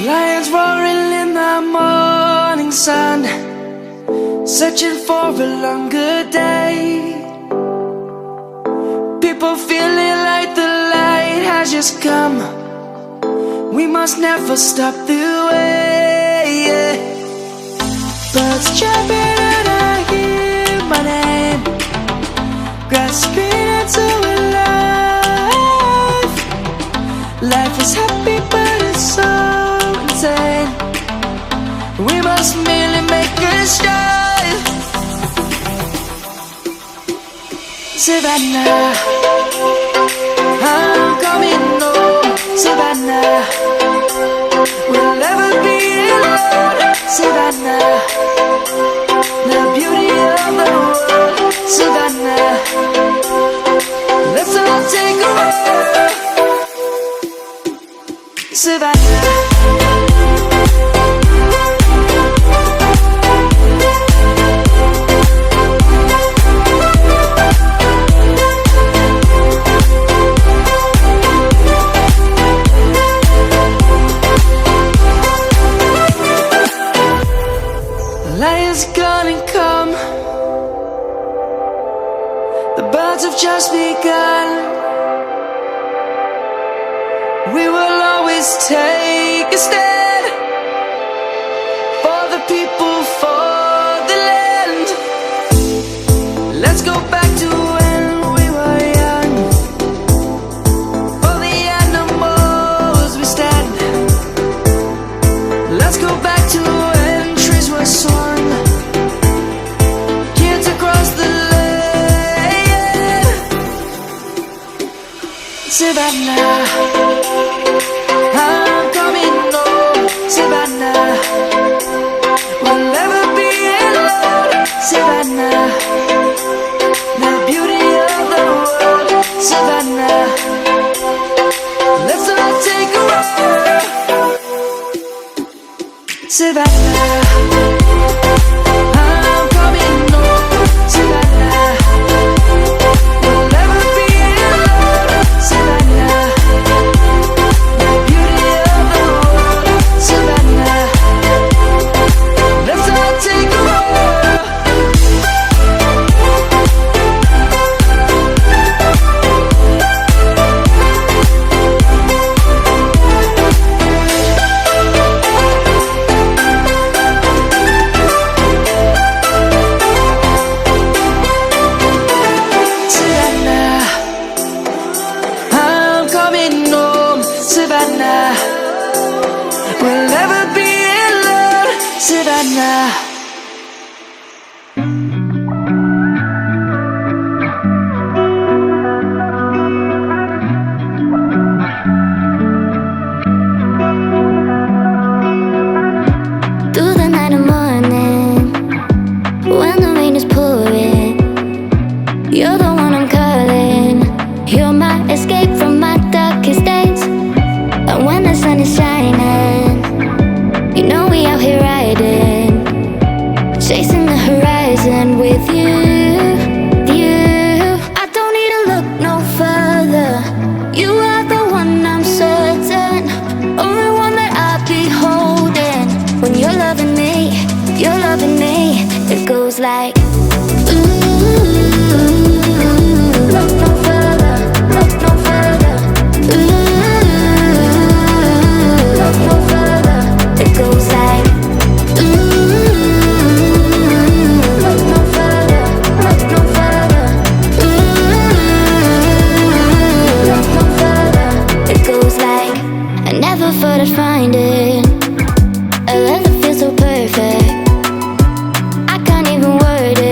Lions roaring in the morning sun, searching for a longer day. People feeling like the light has just come. We must never stop the way. Birds chirping and I hear my name, grasping into a life. Life is happy but it's so insane. We must merely make a start. Savannah, I'm coming home. Savannah, we'll never be alone. Savannah, the beauty of the world. Savannah, let's all take a walk. Savannah. Lion's gonna come. The birds have just begun. We will always take a stand for the people, for the land. Let's go back to when we were young. For the animals we stand. Let's go back to when trees were swung. Kids across the land. Savannah, I'm coming home. Savannah, we'll never be alone. Savannah, the beauty of the world. Savannah, let's all take a walk. Savannah, I'm coming home. Savannah, we'll never be alone. Savannah, the beauty of the world. Savannah, let's all take a walk. Savannah, I'm coming home. Savannah, we'll never be alone. Savannah. Through the night and morning, when the rain is pouring, you're the one I'm calling. You're my escape from my darkest days. And when the sun is shining, you know we out here riding, chasing the horizon with you. I don't need to look no further. You are the one I'm certain, only one that I'll be holding. When you're loving me, it goes like look no further, look no further. Look no further. It goes like look no further, look no further. Look no further. It goes like I never thought I'd find it. A love that feels so perfect. I can't even word it.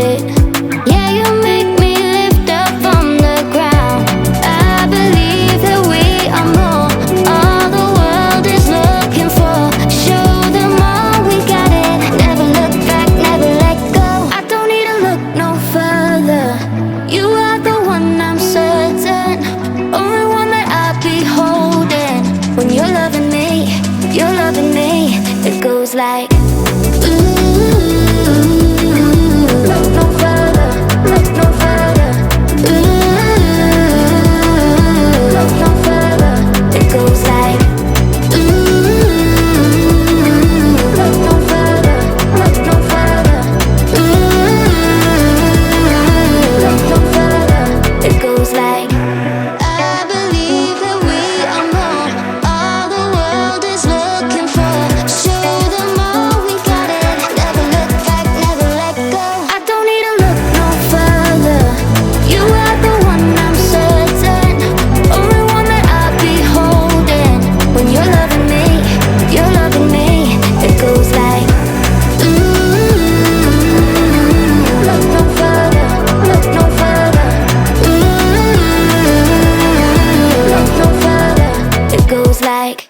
like